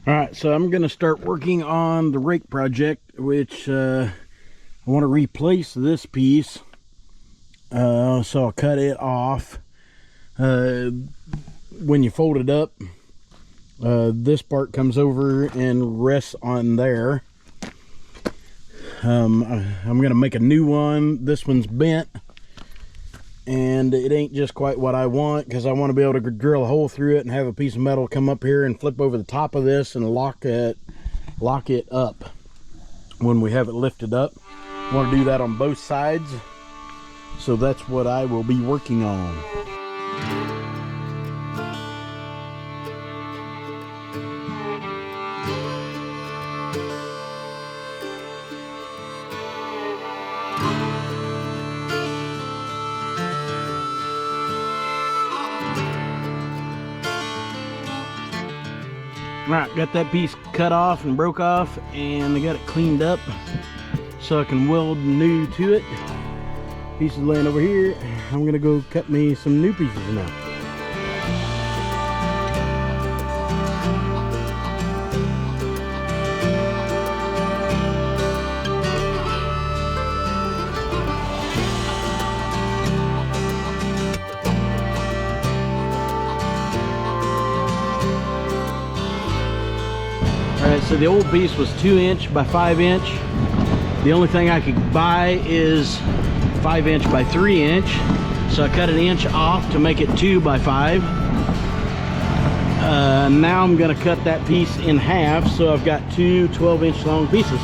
All right, so I'm going to start working on the rake project, which I want to replace this piece. So I'll cut it off. When you fold it up, this part comes over and rests on there. I'm going to make a new one. This one's bent, and it ain't just quite what I want, because I want to be able to drill a hole through it and have a piece of metal come up here and flip over the top of this and lock it up when we have it lifted up. I want to do that on both sides, so that's what I will be working on. Right, got that piece cut off and broke off, and I got it cleaned up so I can weld new to it. Pieces laying over here. I'm gonna go cut me some new pieces now. Alright, so the old piece was 2" by 5". The only thing I could buy is 5" by 3". So I cut 1 inch off to make it 2 by 5. Now I'm going to cut that piece in half, so I've got two 12" long pieces.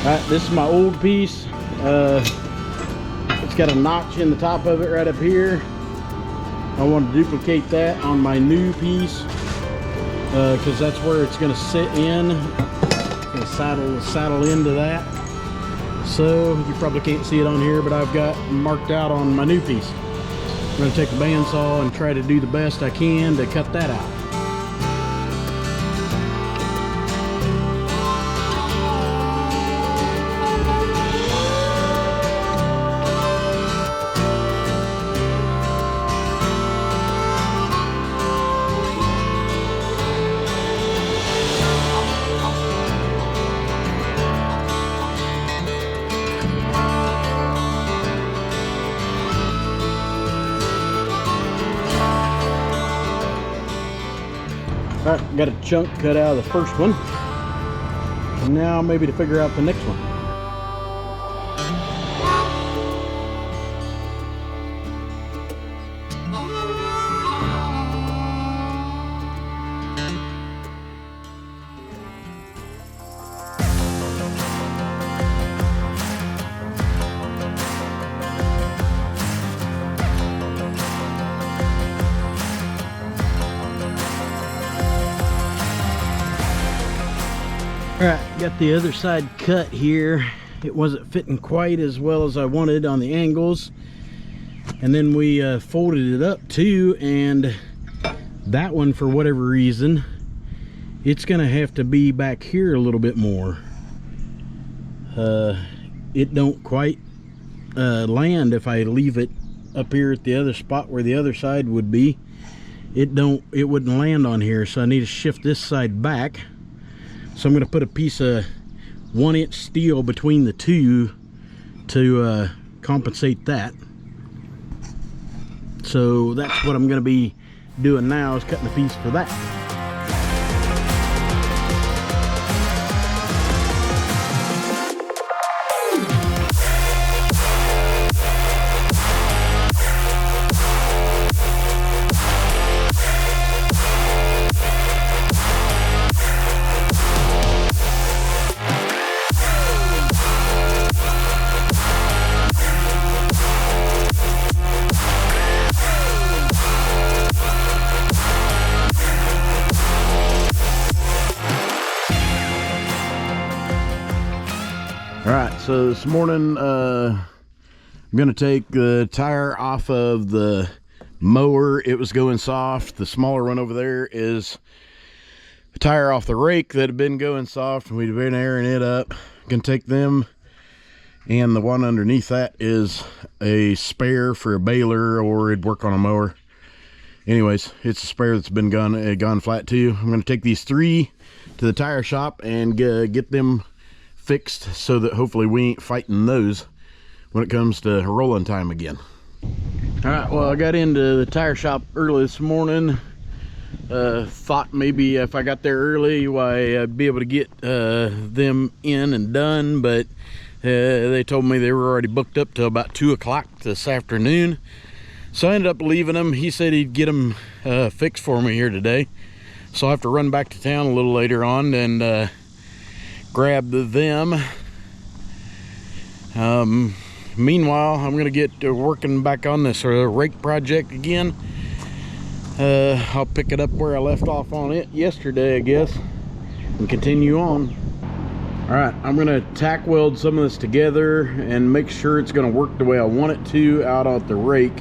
Alright, this is my old piece. It's got a notch in the top of it right up here. I want to duplicate that on my new piece, because that's where it's going to sit in. It's going to saddle into that. So you probably can't see it on here, but I've got marked out on my new piece. I'm going to take the bandsaw and try to do the best I can to cut that out. Alright, got a chunk cut out of the first one. Now maybe to figure out the next one. Alright, got the other side cut here. It wasn't fitting quite as well as I wanted on the angles. And then we folded it up too, and that one, for whatever reason, it's gonna have to be back here a little bit more. It don't quite land if I leave it up here at the other spot where the other side would be. It wouldn't land on here, so I need to shift this side back. So I'm going to put a piece of 1" steel between the two to compensate that. So that's what I'm going to be doing now, is cutting a piece for that. Alright, so this morning I'm gonna take the tire off of the mower. It was going soft. The smaller one over there is the tire off the rake that had been going soft, and we'd been airing it up. Gonna take them, and the one underneath that is a spare for a baler, or it'd work on a mower. Anyways, it's a spare that's been gone flat too. I'm gonna take these 3 to the tire shop and get them fixed so that hopefully we ain't fighting those when it comes to rolling time again. All right, well, I got into the tire shop early this morning. Thought maybe if I got there early, why I'd be able to get them in and done, but they told me they were already booked up till about 2 o'clock this afternoon. So I ended up leaving them. He said he'd get them fixed for me here today. So I'll have to run back to town a little later on and grab them. Meanwhile, I'm gonna get working back on this rake project again. I'll pick it up where I left off on it yesterday, I guess, and continue on. All right, I'm gonna tack weld some of this together and make sure it's gonna work the way I want it to out on the rake.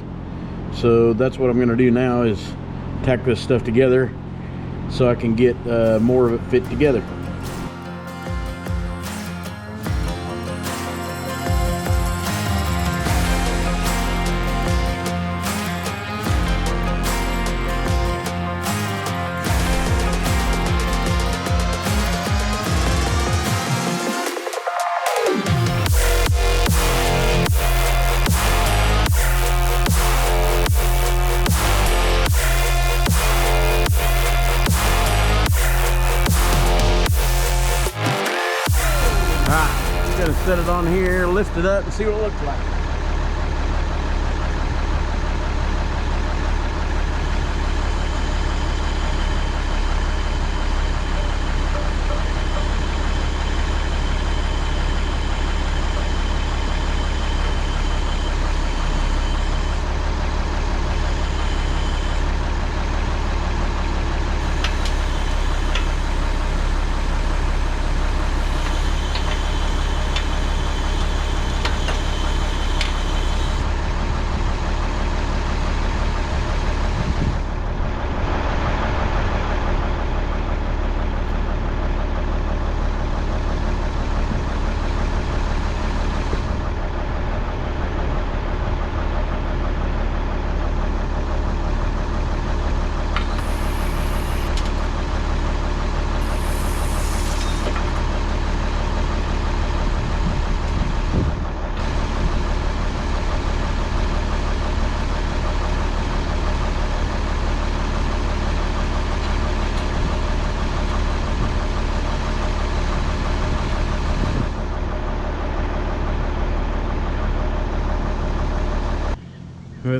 So that's what I'm gonna do now, is tack this stuff together so I can get more of it fit together. Set it on here, lift it up, and see what it looks like.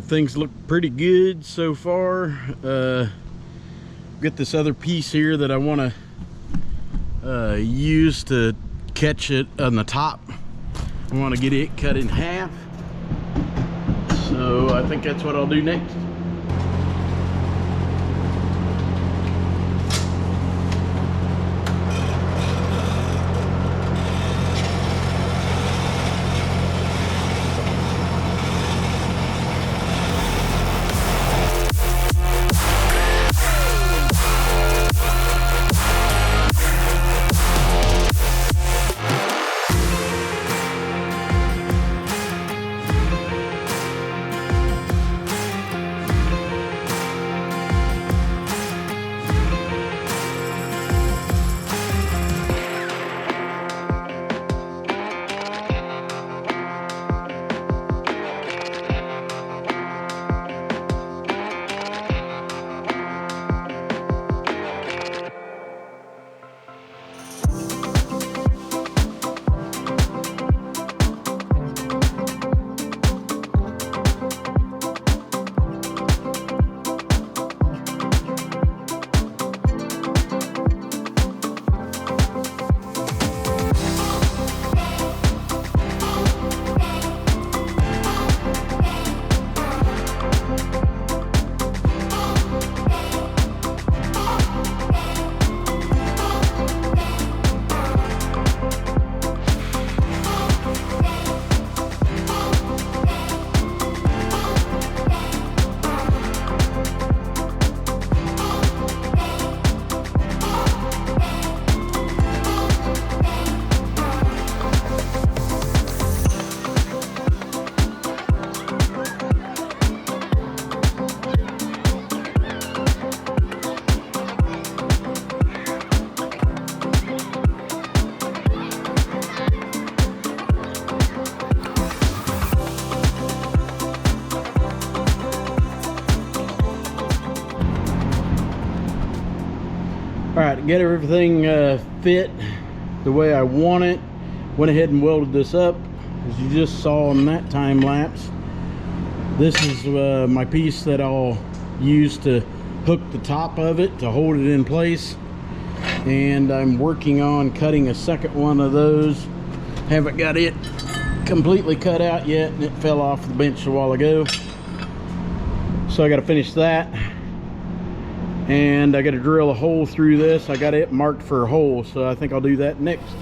Things look pretty good so far. Get this other piece here that I want to use to catch it on the top. I want to get it cut in half, so I think that's what I'll do next. get everything fit the way I want it. Went ahead and welded this up, as you just saw in that time lapse. This is my piece that I'll use to hook the top of it to hold it in place, and I'm working on cutting a second one of those. Haven't got it completely cut out yet, and it fell off the bench a while ago, so I got to finish that. And I got to drill a hole through this. I got it marked for a hole, so I think I'll do that next.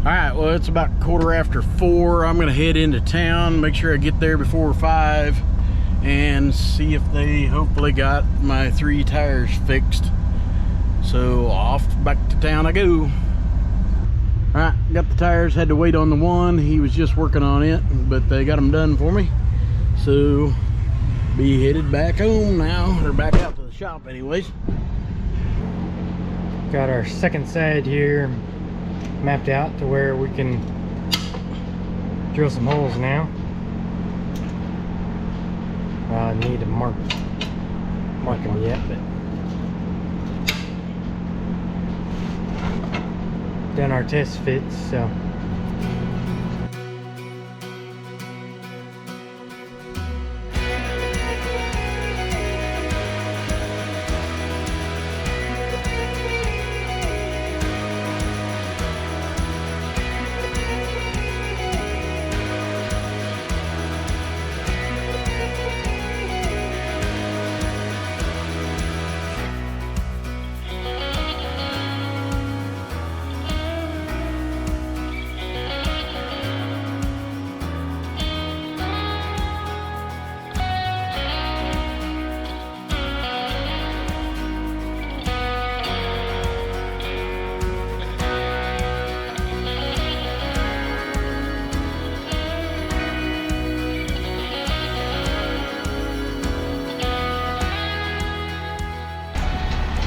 Alright, well, it's about 4:15. I'm going to head into town, make sure I get there before 5, and see if they hopefully got my 3 tires fixed. So off back to town I go. Alright, got the tires, had to wait on the one. He was just working on it, but they got them done for me. So, be headed back home now, or back out to the shop anyways. Got our second side here mapped out to where we can drill some holes now. I need to mark them yet, but done our test fits, so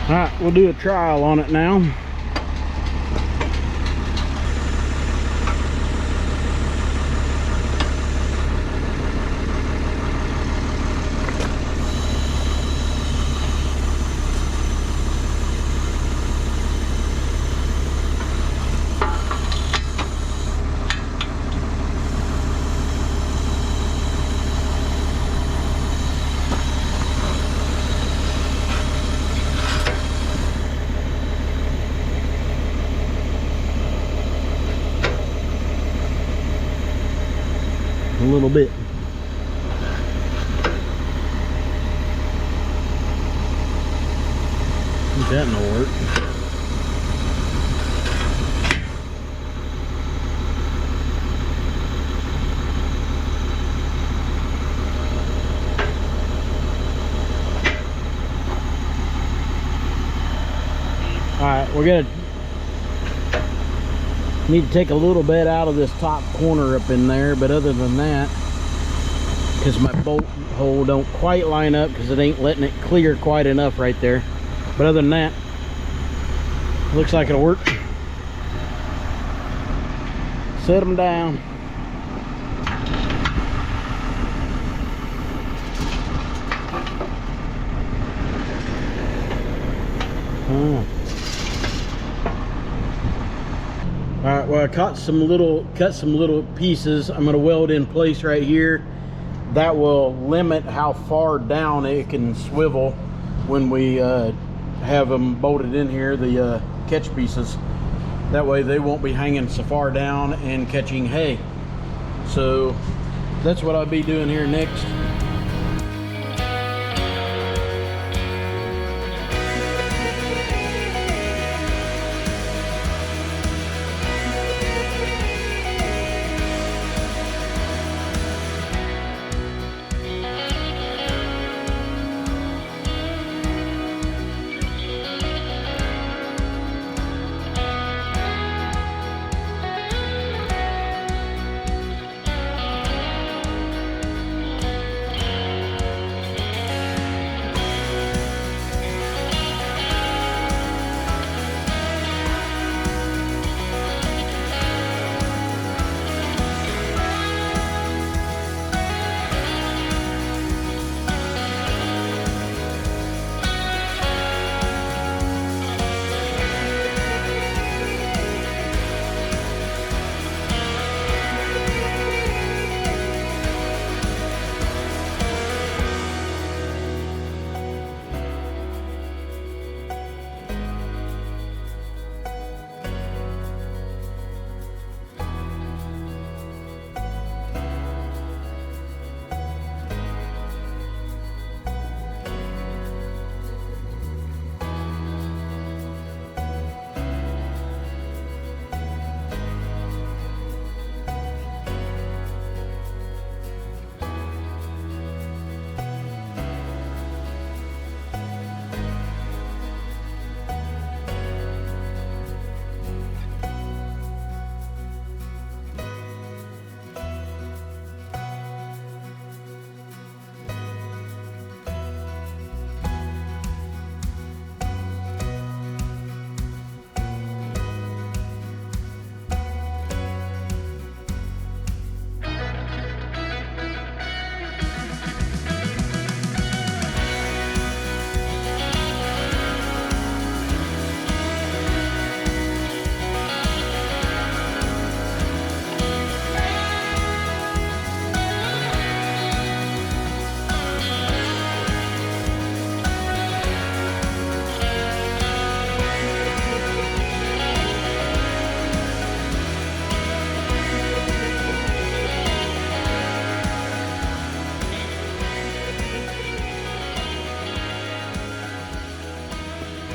Alright, we'll do a trial on it now. A little bit. Think that will work. All right, we're gonna need to take a little bit out of this top corner up in there, but other than that, because my bolt hole don't quite line up because it ain't letting it clear quite enough right there, but other than that, looks like it'll work. Set them down. Alright, well, I cut some little pieces. I'm going to weld in place right here. That will limit how far down it can swivel when we have them bolted in here, the catch pieces. That way they won't be hanging so far down and catching hay. So that's what I'll be doing here next.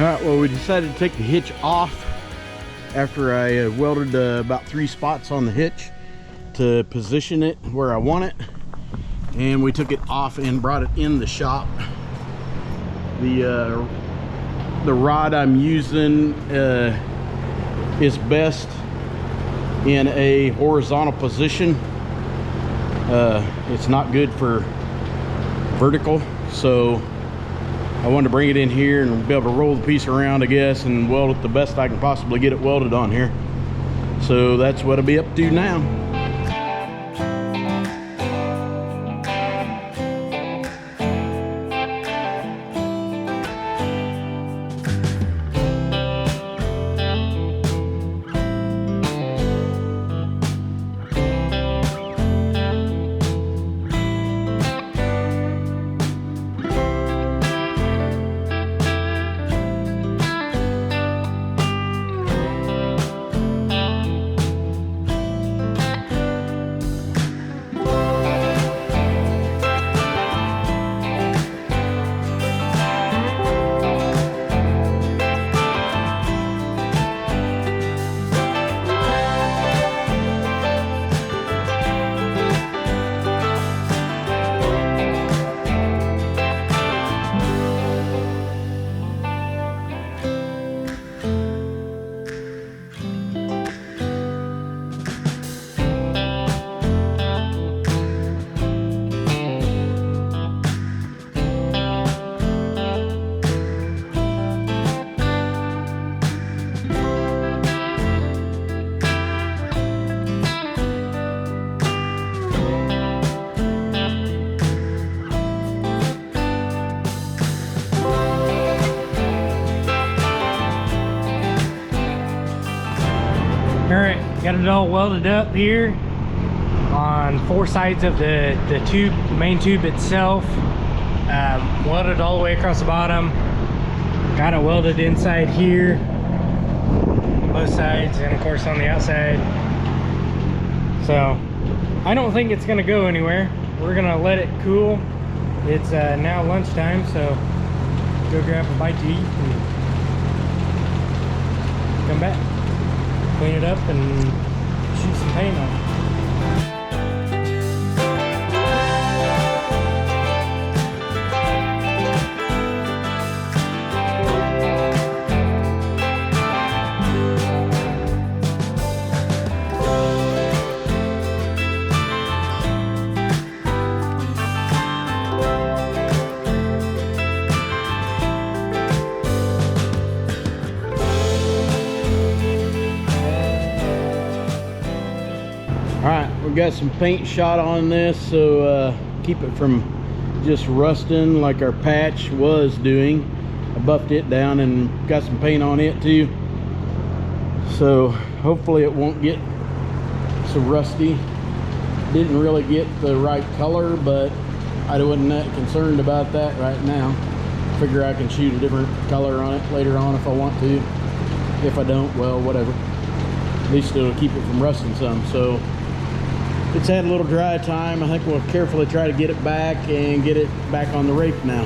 Alright, well, we decided to take the hitch off after I welded about 3 spots on the hitch to position it where I want it, and we took it off and brought it in the shop. The rod I'm using is best in a horizontal position. It's not good for vertical, so I wanted to bring it in here and be able to roll the piece around, I guess, and weld it the best I can possibly get it welded on here. So that's what I'll be up to now. Got it all welded up here on 4 sides of the tube, main tube itself. Welded all the way across the bottom. Got it welded inside here, both sides, and of course on the outside. So I don't think it's gonna go anywhere. We're gonna let it cool. It's now lunchtime, so go grab a bite to eat and come back, clean it up, and shoot some paint on it. We've got some paint shot on this, so keep it from just rusting like our patch was doing. I buffed it down and got some paint on it too, so hopefully it won't get so rusty. Didn't really get the right color, but I wasn't that concerned about that right now. Figure I can shoot a different color on it later on if I want to. If I don't, well, whatever. At least it'll keep it from rusting some. So it's had a little dry time. I think we'll carefully try to get it back and get it back on the rake now.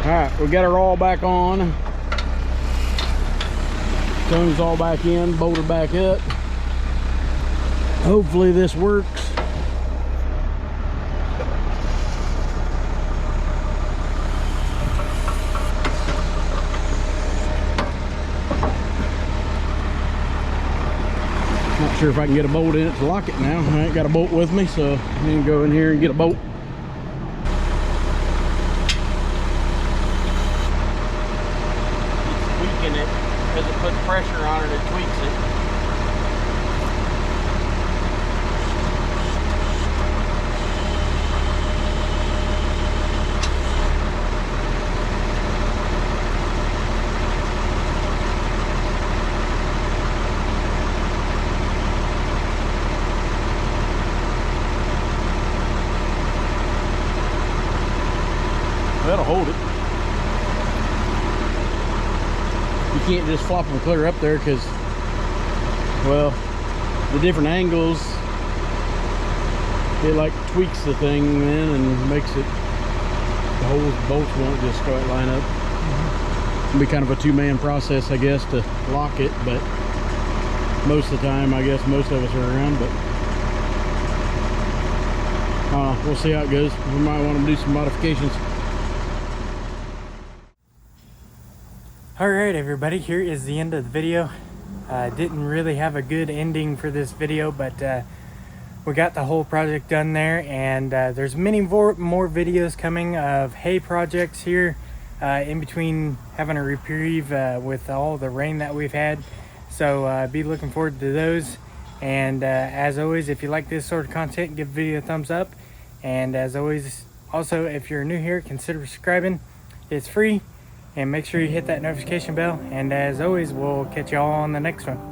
Alright, we got her all back on. Cones all back in, bolted back up. Hopefully this works. Not sure if I can get a bolt in it to lock it now. I ain't got a bolt with me, so I'm gonna go in here and get a bolt. It because it puts pressure on it, it tweaks it. That'll hold it. You can't just flop them clear up there because, well, the different angles, it like tweaks the thing then and makes it, the whole bolts won't just quite line up. It'll be kind of a two-man process, I guess, to lock it, but most of the time, I guess most of us are around, but we'll see how it goes. We might want to do some modifications. Alright everybody, here is the end of the video. Didn't really have a good ending for this video, but we got the whole project done there, and there's many more videos coming of hay projects here in between having a reprieve with all the rain that we've had. So be looking forward to those, and as always, if you like this sort of content, give the video a thumbs up, and as always, also if you're new here, consider subscribing. It's free. And make sure you hit that notification bell. And as always, we'll catch y'all on the next one.